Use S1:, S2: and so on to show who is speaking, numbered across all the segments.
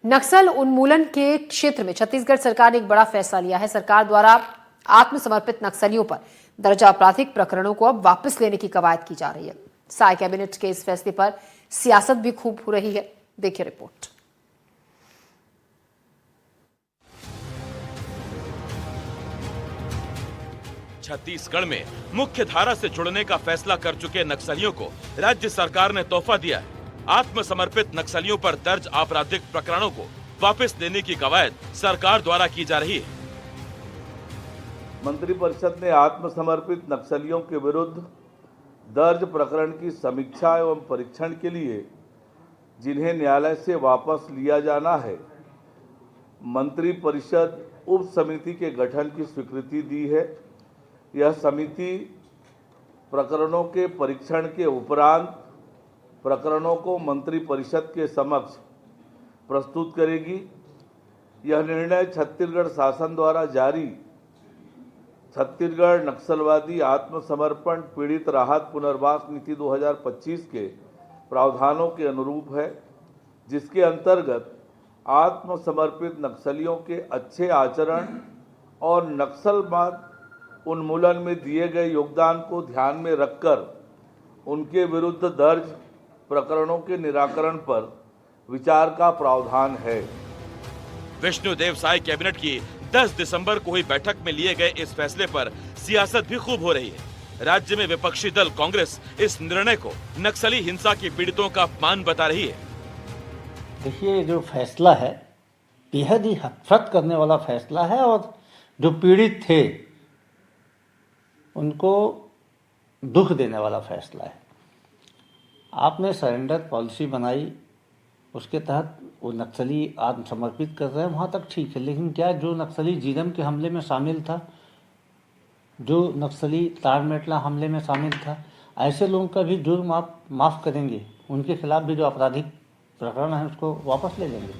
S1: नक्सल उन्मूलन के क्षेत्र में छत्तीसगढ़ सरकार ने एक बड़ा फैसला लिया है। सरकार द्वारा आत्मसमर्पित नक्सलियों पर दर्ज आपराधिक प्रकरणों को अब वापस लेने की कवायद की जा रही है। साय कैबिनेट के इस फैसले पर सियासत भी खूब हो रही है। देखिए रिपोर्ट।
S2: छत्तीसगढ़ में मुख्य धारा से जुड़ने का फैसला कर चुके नक्सलियों को राज्य सरकार ने तोहफा दिया है। आत्मसमर्पित नक्सलियों पर दर्ज आपराधिक प्रकरणों को वापस लेने की कवायद सरकार द्वारा की जा रही है।
S3: मंत्रिपरिषद ने आत्मसमर्पित नक्सलियों के विरुद्ध दर्ज प्रकरण की समीक्षा एवं परीक्षण के लिए जिन्हें न्यायालय से वापस लिया जाना है, मंत्रिपरिषद उप समिति के गठन की स्वीकृति दी है। यह समिति प्रकरणों के परीक्षण के उपरांत प्रकरणों को मंत्रिपरिषद के समक्ष प्रस्तुत करेगी। यह निर्णय छत्तीसगढ़ शासन द्वारा जारी छत्तीसगढ़ नक्सलवादी आत्मसमर्पण पीड़ित राहत पुनर्वास नीति 2025 के प्रावधानों के अनुरूप है, जिसके अंतर्गत आत्मसमर्पित नक्सलियों के अच्छे आचरण और नक्सलवाद उन्मूलन में दिए गए योगदान को ध्यान में रखकर उनके विरुद्ध दर्ज प्रकरणों के निराकरण पर विचार का प्रावधान है।
S2: विष्णुदेव साय कैबिनेट की 10 दिसंबर को हुई बैठक में लिए गए इस फैसले पर सियासत भी खूब हो रही है। राज्य में विपक्षी दल कांग्रेस इस निर्णय को नक्सली हिंसा के पीड़ितों का अपमान बता रही है।
S4: देखिए, जो फैसला है बेहद ही हतप्रत करने वाला फैसला है और जो पीड़ित थे उनको दुख देने वाला फैसला है। आपने सरेंडर पॉलिसी बनाई, उसके तहत वो नक्सली आत्मसमर्पित कर रहे हैं, वहाँ तक ठीक है, लेकिन क्या जो नक्सली जीरम के हमले में शामिल था, जो नक्सली तारमेटला हमले में शामिल था, ऐसे लोगों का भी जुर्म आप माफ़ करेंगे? उनके खिलाफ भी जो आपराधिक प्रकरण है उसको वापस ले लेंगे?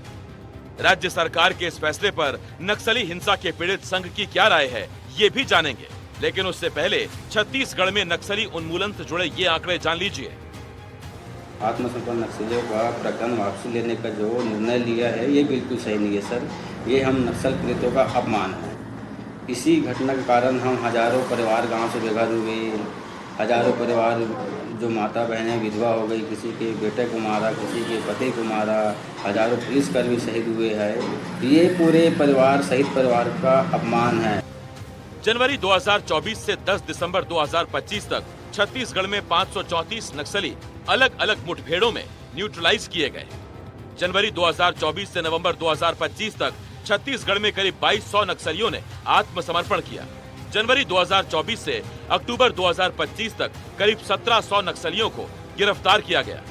S2: राज्य सरकार के इस फैसले पर नक्सली हिंसा के पीड़ित संघ की क्या राय है, ये भी जानेंगे। लेकिन उससे पहले छत्तीसगढ़ में नक्सली उन्मूलन से जुड़े ये आंकड़े जान लीजिए।
S5: आत्मसमर्पण नक्सलियों का प्रकरण वापसी लेने का जो निर्णय लिया है ये बिल्कुल सही नहीं है सर। ये हम नक्सल पीड़ितों का अपमान है। इसी घटना के कारण हम हजारों परिवार गांव से बेघर हुए, हजारों परिवार जो माता बहनें विधवा हो गई, किसी के बेटे को मारा, किसी के पति को मारा, हजारों पुलिसकर्मी शहीद हुए हैं। ये पूरे परिवार शहीद परिवार का अपमान है।
S2: जनवरी 2024 से 10 दिसंबर 2025 तक छत्तीसगढ़ में 534 नक्सली अलग अलग मुठभेड़ों में न्यूट्रलाइज किए गए। जनवरी 2024 से नवंबर 2025 तक छत्तीसगढ़ में करीब 2200 नक्सलियों ने आत्मसमर्पण किया। जनवरी 2024 से अक्टूबर 2025 तक करीब 1700 नक्सलियों को गिरफ्तार किया गया।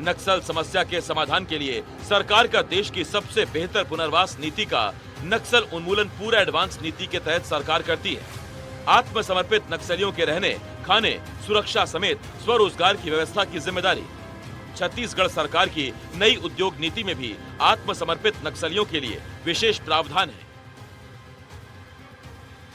S2: नक्सल समस्या के समाधान के लिए सरकार का देश की सबसे बेहतर पुनर्वास नीति का नक्सल उन्मूलन पूरा एडवांस नीति के तहत सरकार करती है। आत्मसमर्पित नक्सलियों के रहने, खाने, सुरक्षा समेत स्वरोजगार की व्यवस्था की जिम्मेदारी। छत्तीसगढ़ सरकार की नई उद्योग नीति में भी आत्मसमर्पित नक्सलियों के लिए विशेष प्रावधान है।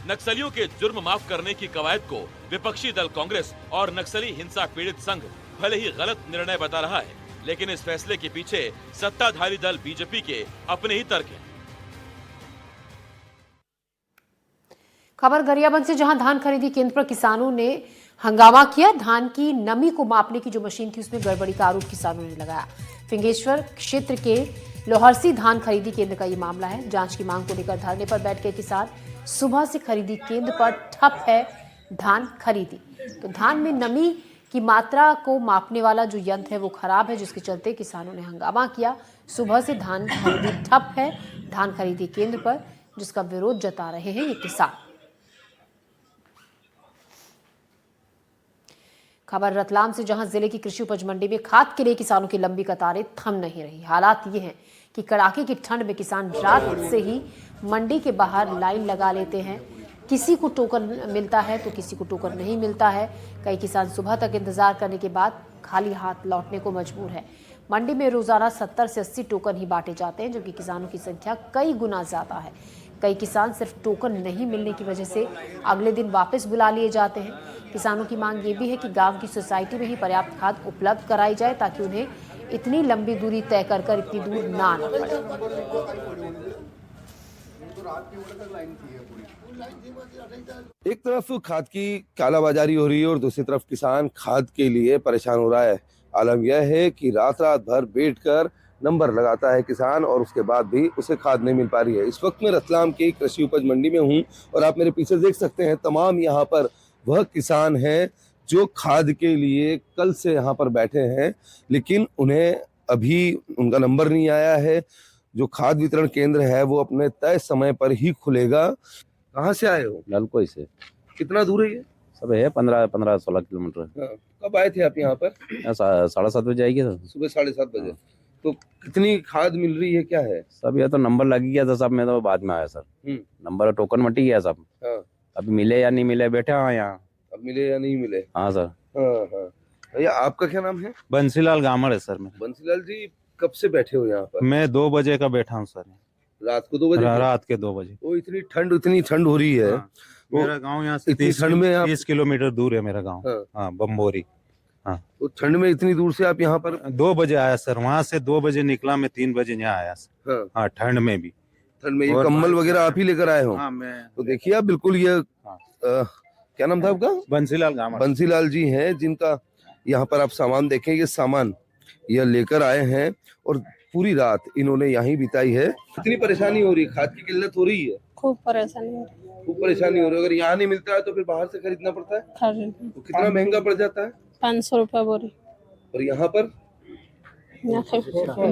S2: नक्सलियों के जुर्म माफ करने की कवायद को विपक्षी दल कांग्रेस और नक्सली हिंसा पीड़ित संघ भले ही गलत निर्णय बता रहा है, लेकिन इस फैसले के पीछे सत्ताधारी दल बीजेपी के अपने ही तर्क हैं।
S1: खबर गरियाबंद से, जहां धान खरीदी केंद्र पर किसानों ने हंगामा किया। धान की नमी को मापने की जो मशीन थी उसमें गड़बड़ी का आरोप किसानों ने लगाया। फिंगेश्वर क्षेत्र के लोहरसी धान खरीदी केंद्र का ये मामला है। जांच की मांग को लेकर धरने पर बैठ गए किसान। सुबह से खरीदी केंद्र पर ठप है धान खरीदी। तो धान में नमी की मात्रा को मापने वाला जो यंत्र है वो खराब है, जिसके चलते किसानों ने हंगामा किया। सुबह से धान खरीदी ठप है धान खरीदी केंद्र पर, जिसका विरोध जता रहे हैं ये किसान। खबर रतलाम से, जहां जिले की कृषि उपज मंडी में खाद के लिए किसानों की लंबी कतारें थम नहीं रही। हालात ये हैं कि कड़ाके की ठंड में किसान रात से ही मंडी के बाहर लाइन लगा लेते हैं। किसी को टोकन मिलता है तो किसी को टोकन नहीं मिलता है। कई किसान सुबह तक इंतजार करने के बाद खाली हाथ लौटने को मजबूर है। मंडी में रोजाना 70 से 80 टोकन ही बांटे जाते हैं, जबकि किसानों की संख्या कई गुना ज्यादा है। कई किसान सिर्फ टोकन नहीं मिलने की वजह से अगले दिन वापस बुला लिए जाते हैं। किसानों की मांग ये भी है कि गांव की सोसाइटी में ही पर्याप्त खाद उपलब्ध कराई जाए, ताकि उन्हें इतनी लंबी दूरी तय कर इतनी दूर ना आना पड़े।
S6: एक तरफ खाद की कालाबाजारी हो रही है और दूसरी तरफ किसान खाद के लिए परेशान हो रहा है। आलम यह है कि रात भर बैठकर नंबर लगाता है किसान और उसके बाद भी उसे खाद नहीं मिल पा रही है। इस वक्त मैं रतलाम की कृषि उपज मंडी में हूं और आप मेरे पीछे देख सकते हैं तमाम यहाँ पर वह किसान हैं जो खाद के लिए कल से यहाँ पर बैठे हैं, लेकिन उन्हें अभी उनका नंबर नहीं आया है। जो खाद वितरण केंद्र है वो अपने तय समय पर ही खुलेगा। कहाँ से आए हो?
S7: ललकोई से।
S6: कितना दूर है ये?
S7: सब है 15-16 किलोमीटर।
S6: हाँ। कब आए थे आप यहाँ पर?
S7: 7:30 बजे आएगी सर।
S6: सुबह 7:30 बजे। तो कितनी खाद मिल रही है, क्या है?
S7: सब ये तो नंबर लग गया था सब में, तो बाद में आया सर। नंबर टोकन मटी गया सब।
S6: हाँ।
S7: अभी मिले या नहीं मिले बैठे हाँ यहाँ।
S6: अब मिले या नहीं मिले?
S7: हाँ सर।
S6: हाँ। भैया आपका क्या नाम है?
S8: बंसीलाल गामड़ है सर। मैं
S6: बंसीलाल जी, कब से बैठे हो यहाँ पर?
S8: मैं 2 बजे का बैठा हूँ सर।
S6: रात को 2 बजे?
S8: रात के 2 बजे।
S6: वो इतनी ठंड हो रही है।
S8: हाँ। मेरा गांव यहाँ से
S6: इतनी ठंड में आप
S8: 30 किलोमीटर दूर है मेरा गांव। हाँ बम्बोरी। हाँ
S6: तो ठंड में इतनी दूर से आप यहाँ पर?
S8: 2 बजे आया सर, वहाँ से 2 बजे निकला, मैं 3 बजे यहाँ आया सर। हाँ ठंड में भी।
S6: ठंड में ये कम्बल वगैरह आप ही लेकर आए हो?
S8: हाँ मैं।
S6: तो देखिए आप बिल्कुल ये क्या नाम था आपका?
S8: बंसीलाल गामड़।
S6: बंसीलाल जी हैं जिनका यहाँ पर आप सामान देखें, ये सामान यह लेकर आए हैं और पूरी रात इन्होंने यहीं बिताई है। कितनी परेशानी हो रही है? खाद की किल्लत हो रही है?
S9: खूब परेशानी हो रही है।
S6: खूब परेशानी हो रही है। अगर यहाँ नहीं मिलता है तो फिर बाहर से खरीदना पड़ता है। तो कितना महंगा पड़ जाता है?
S9: 500 रुपया बोरी।
S6: और यहाँ पर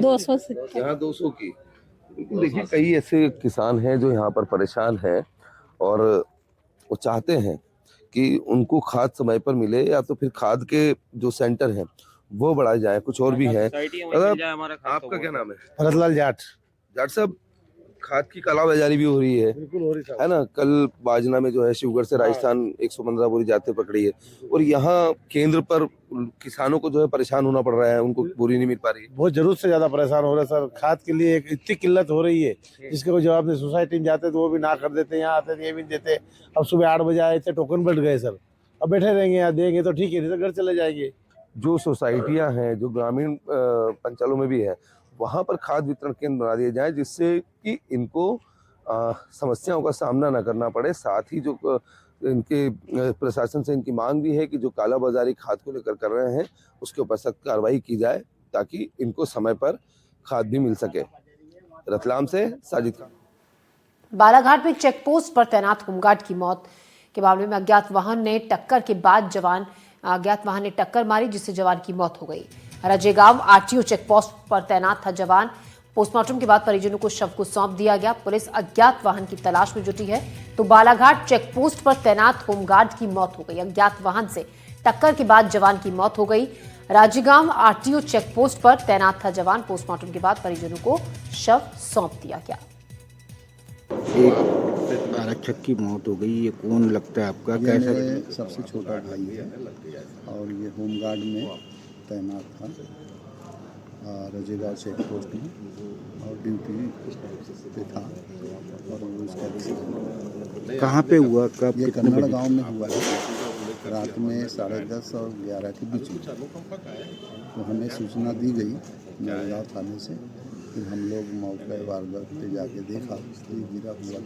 S9: 200 से।
S6: यहाँ 200 की। बिल्कुल देखिए, कई ऐसे किसान हैं जो यहाँ पर परेशान हैं और वो चाहते हैं कि उनको खाद समय पर मिले या तो फिर खाद के जो सेंटर हैं वो बढ़ाए जाए। कुछ और भी है। आपका क्या नाम है?
S10: रतलाल जाट।
S6: जाट साहब, खाद की कालाबाजारी भी हो रही है,
S10: बिल्कुल हो रही
S6: है ना? कल बाजना में जो है शिवगढ़ से राजस्थान 115 बोरी जाते पकड़ी है और यहाँ केंद्र पर किसानों को जो है परेशान होना पड़ रहा है, उनको बोरी नहीं मिल पा रही है।
S10: बहुत जरूरत से ज्यादा परेशान हो रहे हैं सर। खाद के लिए एक इतनी किल्लत हो रही है जिसके कोई जवाब नहीं। सोसाइटी में जाते तो वो भी ना कर देते, यहाँ आते तो ये भी नहीं देते। अब सुबह 8 बजे आए थे, टोकन बैठ गए सर। अब बैठे रहेंगे यहाँ, देंगे तो ठीक है, नहीं तो घर चले जाएंगे।
S6: जो सोसाइटियाँ हैं जो ग्रामीण पंचायतों में भी है, वहाँ पर खाद वितरण केंद्र बना दिए जाए जिससे कि इनको समस्याओं का सामना न करना पड़े। साथ ही जो इनके प्रशासन से इनकी मांग भी है कि जो कालाबाजारी खाद को लेकर कर रहे हैं उसके ऊपर सख्त कार्रवाई की जाए ताकि इनको समय पर खाद भी मिल सके। रतलाम से साजिद खान।
S1: बालाघाट में चेक पोस्ट पर तैनात होमगार्ड की मौत के मामले में अज्ञात वाहन ने टक्कर मारी जिससे जवान की मौत हो गई। रजेगांव आरटीओ चेक पोस्ट पर तैनात था जवान। पोस्टमार्टम के बाद परिजनों को शव को सौंप दिया गया। पुलिस अज्ञात वाहन की तलाश में जुटी है। तो बालाघाट चेक पोस्ट पर तैनात होमगार्ड की मौत हो गई। अज्ञात वाहन से टक्कर के बाद जवान की मौत हो गई। राजेगांव आरटीओ चेक पोस्ट पर तैनात था जवान। पोस्टमार्टम के बाद परिजनों को शव सौंप दिया गया।
S11: एक आरक्षक की मौत हो गई, ये कौन लगता है आपका? कैसे?
S12: सबसे छोटा भाई है और ये होमगार्ड में तैनात था रजेगांव चेक पोस्ट में और ड्यूटी पे था। और वो इसका
S11: कहाँ पे हुआ, कब?
S12: ये कन्नड़ गांव में हुआ है। रात में 10:30 और 11 के बीच में। तो हमें सूचना दी गई नौगांव थाने से। फिर हम लोग मौके वारदात पे जाके देखा तो गिरा हुआ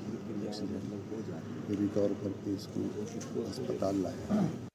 S12: एक्सीडेंट। रिकवर करके इसको अस्पताल लाया।